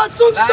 सुंदर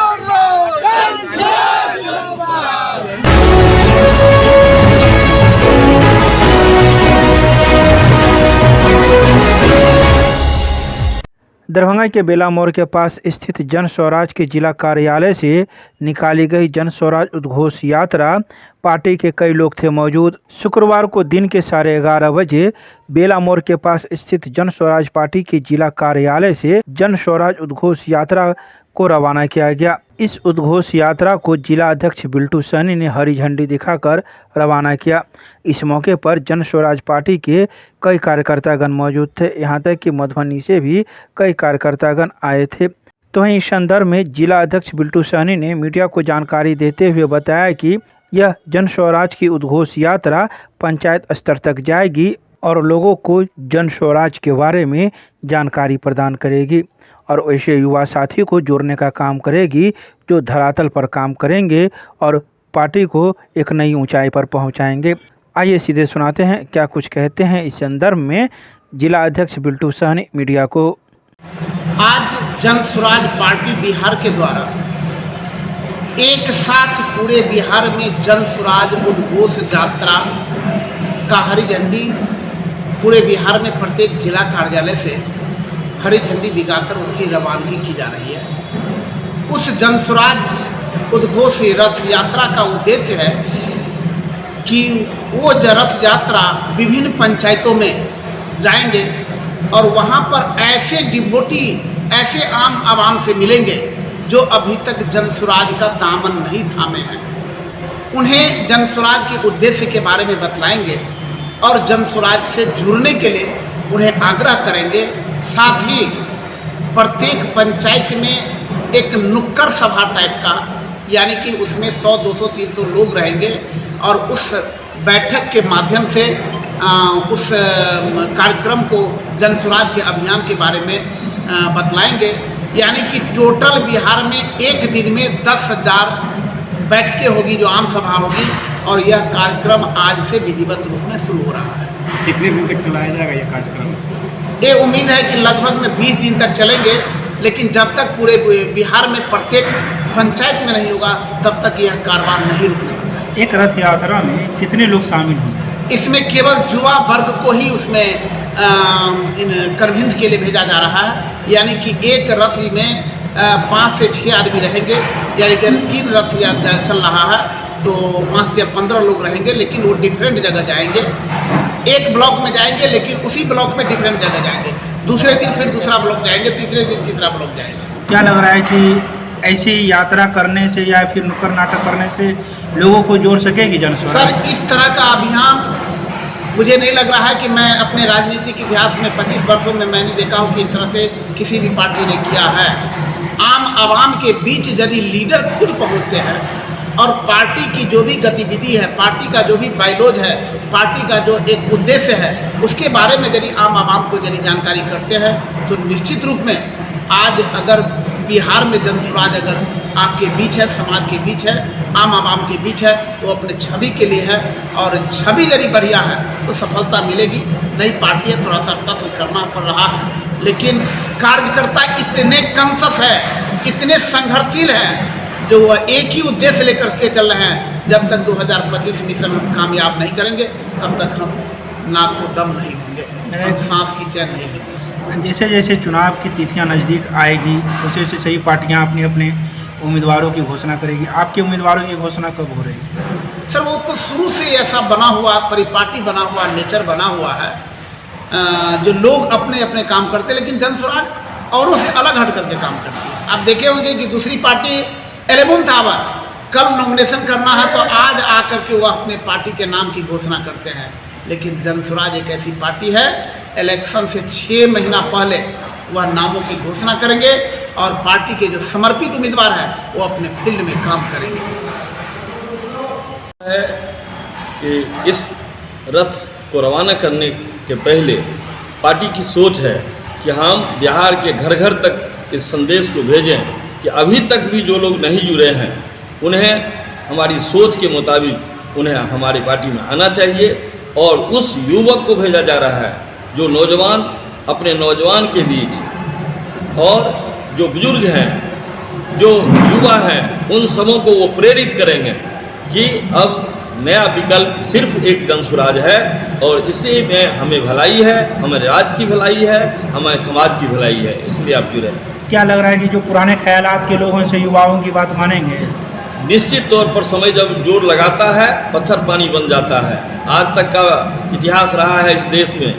दरभंगा के बेला मोड़ के पास स्थित जन स्वराज के जिला कार्यालय से निकाली गई जन स्वराज उद्घोष यात्रा पार्टी के कई लोग थे मौजूद। शुक्रवार को दिन के 11:30 बजे बेला मोड़ के पास स्थित जन स्वराज पार्टी के जिला कार्यालय से जन स्वराज उद्घोष यात्रा को रवाना किया गया। इस उद्घोष यात्रा को जिला अध्यक्ष बिल्टू सहनी ने हरी झंडी दिखाकर रवाना किया। इस मौके पर जन स्वराज पार्टी के कई कार्यकर्तागण मौजूद थे। यहां तक कि मधुबनी से भी कई कार्यकर्तागण आए थे। तो वहीं इस संदर्भ में जिला अध्यक्ष बिल्टू सहनी ने मीडिया को जानकारी देते हुए बताया कि यह जन स्वराज की उद्घोष यात्रा पंचायत स्तर तक जाएगी और लोगों को जन स्वराज के बारे में जानकारी प्रदान करेगी और ऐसे युवा साथी को जोड़ने का काम करेगी जो धरातल पर काम करेंगे और पार्टी को एक नई ऊंचाई पर पहुंचाएंगे। आइए सीधे सुनाते हैं क्या कुछ कहते हैं इस संदर्भ में जिला अध्यक्ष बिल्टू सहनी मीडिया को। आज जन स्वराज पार्टी बिहार के द्वारा एक साथ पूरे बिहार में जन स्वराज उद्घोष यात्रा का हरी झंडी पूरे बिहार में प्रत्येक जिला कार्यालय से हरी झंडी दिखाकर उसकी रवानगी की जा रही है। उस जन स्वराज उद्घोष रथ यात्रा का उद्देश्य है कि वो रथ यात्रा विभिन्न पंचायतों में जाएंगे और वहाँ पर ऐसे डिवोटी ऐसे आम आवाम से मिलेंगे जो अभी तक जन स्वराज का दामन नहीं थामे हैं। उन्हें जन स्वराज के उद्देश्य के बारे में बतलाएंगे और जन स्वराज से जुड़ने के लिए उन्हें आग्रह करेंगे। साथ ही प्रत्येक पंचायत में एक नुक्कड़ सभा टाइप का यानी कि उसमें 100, 200, 300 लोग रहेंगे और उस बैठक के माध्यम से उस कार्यक्रम को जन स्वराज के अभियान के बारे में बतलाएंगे। यानी कि टोटल बिहार में एक दिन में 10,000 बैठकें होगी जो आम सभा होगी और यह कार्यक्रम आज से विधिवत रूप में शुरू हो रहा है। कितने दिन तक चलाया जाएगा यह कार्यक्रम? ये उम्मीद है कि लगभग में 20 दिन तक चलेंगे, लेकिन जब तक पूरे बिहार में प्रत्येक पंचायत में नहीं होगा तब तक यह कारवां नहीं रुकने वाला है। एक रथ यात्रा में कितने लोग शामिल होंगे? इसमें केवल युवा वर्ग को ही उसमें कन्विंस के लिए भेजा जा रहा है। यानी कि एक रथ में 5 से 6 आदमी रहेंगे। यानी कि 3 रथ यात्रा चल रहा है तो 5 से 15 लोग रहेंगे, लेकिन वो डिफरेंट जगह जाएंगे। एक ब्लॉक में जाएंगे लेकिन उसी ब्लॉक में डिफरेंट जगह जाएंगे। दूसरे दिन फिर दूसरा ब्लॉक जाएंगे, तीसरे दिन तीसरा ब्लॉक जाएंगे। क्या लग रहा है कि ऐसी यात्रा करने से या फिर नुक्कड़ नाटक करने से लोगों को जोड़ सकेगी जन स्वराज? सर, इस तरह का अभियान मुझे नहीं लग रहा है कि मैं अपने राजनीतिक इतिहास में 25 वर्षों में मैंने देखा हूँ कि इस तरह से किसी भी पार्टी ने किया है। आम आवाम के बीच यदि लीडर खुद पहुँचते हैं और पार्टी की जो भी गतिविधि है, पार्टी का जो भी बायलॉज है, पार्टी का जो एक उद्देश्य है, उसके बारे में यदि आम आवाम को यदि जानकारी करते हैं तो निश्चित रूप में आज अगर बिहार में जन स्वराज अगर आपके बीच है, समाज के बीच है, आम आवाम के बीच है तो अपने छवि के लिए है और छवि यदि बढ़िया है तो सफलता मिलेगी। नई पार्टियाँ थोड़ा सा टसल करना पड़ रहा है, लेकिन कार्यकर्ता इतने कॉन्शस है, इतने संघर्षशील हैं जो एक ही उद्देश्य लेकर के चल रहे हैं। जब तक 2025 मिशन हम कामयाब नहीं करेंगे तब तक हम नाक को दम नहीं होंगे, हम सांस की चैन नहीं लेंगे। जैसे जैसे चुनाव की तिथियां नज़दीक आएगी वैसे वैसे सही पार्टियां अपने अपने उम्मीदवारों की घोषणा करेगी। आपके उम्मीदवारों की घोषणा कब हो रही है? सर, वो तो शुरू से ऐसा बना हुआ परिपाटी बना हुआ नेचर बना हुआ है जो लोग अपने अपने काम करते हैं, लेकिन जन स्वराज औरों से अलग हट करके काम करती है। आप देखे होंगे कि दूसरी पार्टी 11th आवर कल नॉमिनेशन करना है तो आज आकर के वह अपने पार्टी के नाम की घोषणा करते हैं, लेकिन जन स्वराज एक ऐसी पार्टी है इलेक्शन से 6 महीना पहले वह नामों की घोषणा करेंगे और पार्टी के जो समर्पित उम्मीदवार हैं वो अपने फील्ड में काम करेंगे। है कि इस रथ को रवाना करने के पहले पार्टी की सोच है कि हम बिहार के घर घर तक इस संदेश को भेजें कि अभी तक भी जो लोग नहीं जुड़े हैं उन्हें हमारी सोच के मुताबिक उन्हें हमारी पार्टी में आना चाहिए और उस युवक को भेजा जा रहा है जो नौजवान अपने नौजवान के बीच और जो बुजुर्ग हैं जो युवा हैं उन सबों को वो प्रेरित करेंगे कि अब नया विकल्प सिर्फ एक जनसुराज है और इसी में हमें भलाई है, हमारे राज्य की भलाई है, हमारे समाज की भलाई है, इसलिए आप जुड़े। क्या लग रहा है कि जो पुराने ख्यालात के लोगों से युवाओं की बात मानेंगे? निश्चित तौर पर समय जब जोर लगाता है पत्थर पानी बन जाता है। आज तक का इतिहास रहा है इस देश में,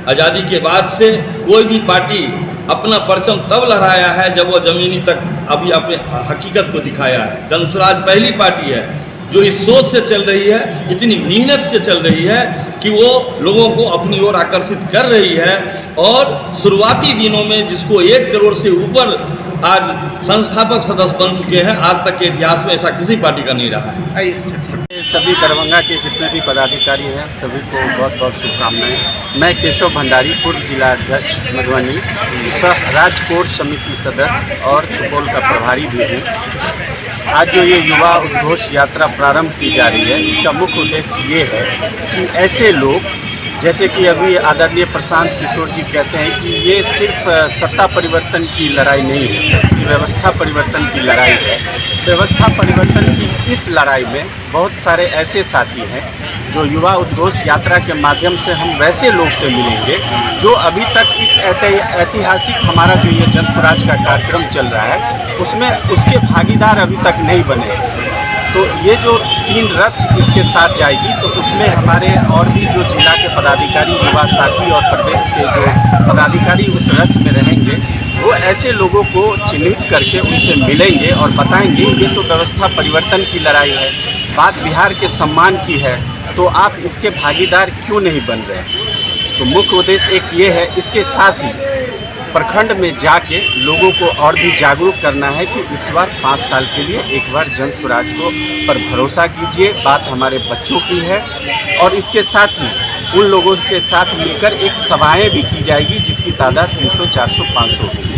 आज़ादी के बाद से कोई भी पार्टी अपना परचम तब लहराया है जब वो ज़मीनी तक अभी अपने हकीकत को दिखाया है। जनसुराज पहली पार्टी है जो इस सोच से चल रही है, इतनी मेहनत से चल रही है कि वो लोगों को अपनी ओर आकर्षित कर रही है और शुरुआती दिनों में जिसको 1 करोड़ से ऊपर आज संस्थापक सदस्य बन चुके हैं, आज तक के इतिहास में ऐसा किसी पार्टी का नहीं रहा है। सभी दरभंगा के जितने भी पदाधिकारी हैं सभी को बहुत बहुत शुभकामनाएं। मैं केशव भंडारी, पूर्व जिला अध्यक्ष मधुबनी, सह राज्य कोर समिति सदस्य और सुपौल का प्रभारी भी हूँ। आज जो ये युवा उद्घोष यात्रा प्रारंभ की जा रही है, इसका मुख्य उद्देश्य ये है कि ऐसे लोग, जैसे कि अभी आदरणीय प्रशांत किशोर जी कहते हैं कि ये सिर्फ सत्ता परिवर्तन की लड़ाई नहीं है, ये व्यवस्था परिवर्तन की लड़ाई है। व्यवस्था परिवर्तन की इस लड़ाई में बहुत सारे ऐसे साथी हैं जो युवा उद्घोष यात्रा के माध्यम से हम वैसे लोग से मिलेंगे जो अभी तक इस ऐतिहासिक हमारा जो ये जनसुराज का कार्यक्रम चल रहा है उसमें उसके भागीदार अभी तक नहीं बने। तो ये जो 3 रथ इसके साथ जाएगी तो उसमें हमारे और भी जो जिला के पदाधिकारी, युवा साथी और प्रदेश के जो पदाधिकारी उस रथ में रहेंगे, वो ऐसे लोगों को चिन्हित करके उनसे मिलेंगे और बताएंगे ये तो व्यवस्था परिवर्तन की लड़ाई है, बात बिहार के सम्मान की है, तो आप इसके भागीदार क्यों नहीं बन रहे। तो मुख्य उद्देश्य एक ये है। इसके साथ ही प्रखंड में जाके लोगों को और भी जागरूक करना है कि इस बार 5 साल के लिए एक बार जनसुराज को पर भरोसा कीजिए, बात हमारे बच्चों की है। और इसके साथ ही उन लोगों के साथ मिलकर एक सभाएं भी की जाएगी जिसकी तादाद 300, 400, 500 होगी।